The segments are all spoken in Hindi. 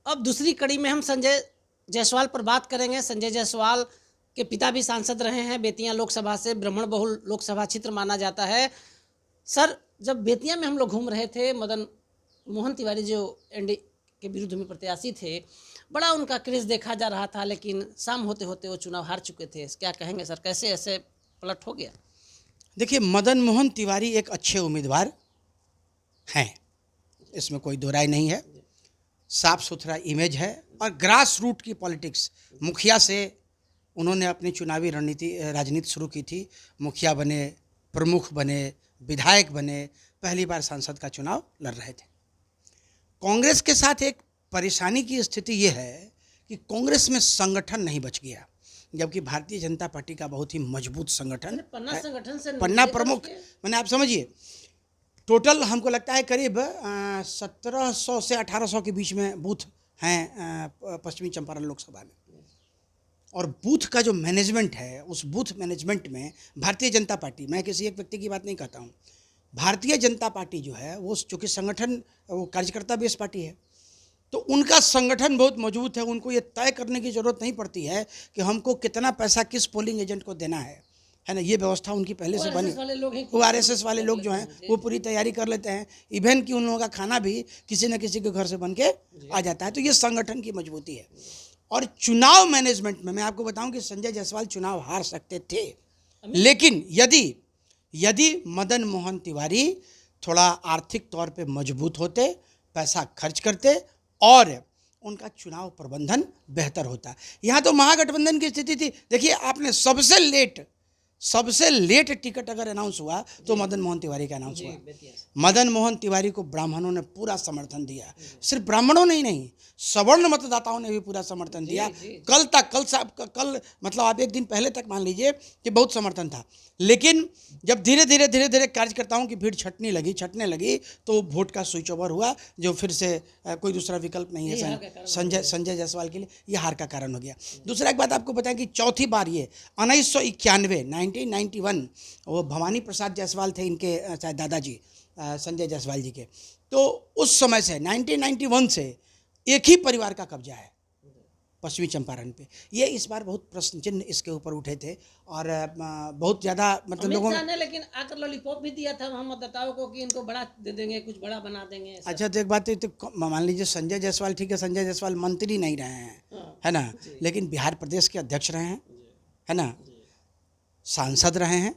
अब दूसरी कड़ी में हम संजय जायसवाल पर बात करेंगे। संजय जायसवाल के पिता भी सांसद रहे हैं बेतिया लोकसभा से, ब्राह्मण बहुल लोकसभा क्षेत्र माना जाता है। सर, जब बेतिया में हम लोग घूम रहे थे, मदन मोहन तिवारी जो एनडी के विरुद्ध में प्रत्याशी थे, बड़ा उनका क्रेज देखा जा रहा था, लेकिन शाम होते होते वो चुनाव हार चुके थे। क्या कहेंगे सर, कैसे ऐसे पलट हो गया? देखिए, मदन मोहन तिवारी एक अच्छे उम्मीदवार हैं, इसमें कोई दो राय नहीं है। साफ सुथरा इमेज है और ग्रास रूट की पॉलिटिक्स, मुखिया से उन्होंने अपनी चुनावी राजनीति शुरू की थी। मुखिया बने, प्रमुख बने, विधायक बने, पहली बार सांसद का चुनाव लड़ रहे थे। कांग्रेस के साथ एक परेशानी की स्थिति ये है कि कांग्रेस में संगठन नहीं बच गया, जबकि भारतीय जनता पार्टी का बहुत ही मजबूत संगठन पन्ना संगठन से पन्ना प्रमुख, मैंने आप समझिए, टोटल हमको लगता है करीब 1700 से 1800 के बीच में बूथ हैं पश्चिमी चंपारण लोकसभा में। और बूथ का जो मैनेजमेंट है, उस बूथ मैनेजमेंट में भारतीय जनता पार्टी, मैं किसी एक व्यक्ति की बात नहीं कहता हूँ, भारतीय जनता पार्टी जो है वो चूँकि संगठन, वो कार्यकर्ता बेस पार्टी है, तो उनका संगठन बहुत मजबूत है। उनको ये तय करने की ज़रूरत नहीं पड़ती है कि हमको कितना पैसा किस पोलिंग एजेंट को देना है ना। ये व्यवस्था उनकी पहले से बनी। वो आरएसएस वाले लोग जो हैं वो पूरी तैयारी कर लेते हैं। इवन कि उन लोगों का खाना भी किसी न किसी के घर से बन के आ जाता है। तो ये संगठन की मजबूती है। और चुनाव मैनेजमेंट में मैं आपको बताऊं कि संजय जायसवाल चुनाव हार सकते थे, लेकिन यदि मदन मोहन तिवारी थोड़ा आर्थिक तौर पे मजबूत होते, पैसा खर्च करते और उनका चुनाव प्रबंधन बेहतर होता। यहाँ तो महागठबंधन की स्थिति थी। देखिए, आपने सबसे लेट टिकट अगर अनाउंस हुआ तो मदन मोहन तिवारी का अनाउंस हुआ। मदन मोहन तिवारी को ब्राह्मणों ने पूरा समर्थन दिया। सिर्फ ब्राह्मणों ने ही नहीं, सवर्ण मतदाताओं ने भी पूरा समर्थन दिया। कल मतलब आप एक दिन पहले तक मान लीजिए कि बहुत समर्थन था, लेकिन जब धीरे धीरे कार्यकर्ताओं की भीड़ छटने लगी तो वोट का स्विच ओवर हुआ, जो फिर से कोई दूसरा विकल्प नहीं है संजय जायसवाल के लिए, ये हार का कारण हो गया। दूसरा एक बात आपको बताएं कि चौथी बार ये 1991 वो भवानी प्रसाद जायसवाल थे, इनके शायद दादाजी संजय जायसवाल जी के, तो उस समय से 1991 से एक ही परिवार का कब्जा है पश्चिमी चंपारण पे। ये इस बार बहुत प्रश्न चिन्ह इसके ऊपर उठे थे और बहुत ज़्यादा मतलब लोगों ने, लेकिन आकर लॉलीपॉप भी दिया था वहाँ मतदाताओं को कि इनको बड़ा दे देंगे, कुछ बड़ा बना देंगे। अच्छा, तो एक बात तो मान लीजिए संजय जायसवाल, ठीक है, संजय जायसवाल मंत्री नहीं रहे हैं, है ना, लेकिन बिहार प्रदेश के अध्यक्ष रहे हैं, है ना, सांसद रहे हैं,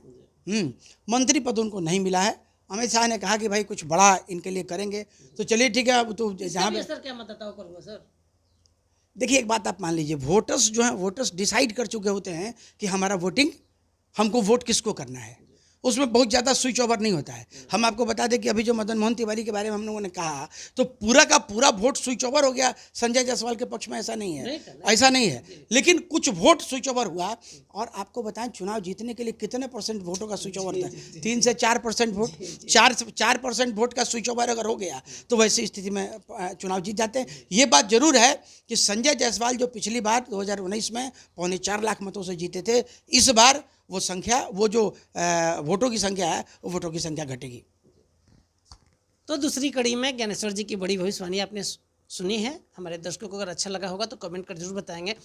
मंत्री पद उनको नहीं मिला है। अमित शाह ने कहा कि भाई कुछ बड़ा इनके लिए करेंगे, तो चलिए ठीक है। अब तो जहाँ पे सर क्या मतदाताओं पर हुआ सर? देखिए, एक बात आप मान लीजिए, वोटर्स जो हैं, वोटर्स डिसाइड कर चुके होते हैं कि हमारा वोटिंग, हमको वोट किसको करना है, उसमें बहुत ज़्यादा स्विच ओवर नहीं होता है। हम आपको बता दें कि अभी जो मदन मोहन तिवारी के बारे में हम लोगों ने कहा, तो पूरा का पूरा वोट स्विच ओवर हो गया संजय जायसवाल के पक्ष में, ऐसा नहीं है, लेकिन कुछ वोट स्विच ओवर हुआ। और आपको बताएं, चुनाव जीतने के लिए कितने परसेंट वोटों का स्विच ओवर था? 3 से 4% वोट, 4% वोट का स्विच ओवर अगर हो गया तो वैसी स्थिति में चुनाव जीत जाते हैं। ये बात जरूर है कि संजय जायसवाल जो पिछली बार 2019 में 4.25 लाख मतों से जीते थे, इस बार वो संख्या, वो जो वोटों की संख्या है, वो वोटों की संख्या घटेगी। तो दूसरी कड़ी में ज्ञानेश्वर जी की बड़ी भविष्यवाणी आपने सुनी है। हमारे दर्शकों को अगर अच्छा लगा होगा तो कमेंट कर जरूर बताएंगे।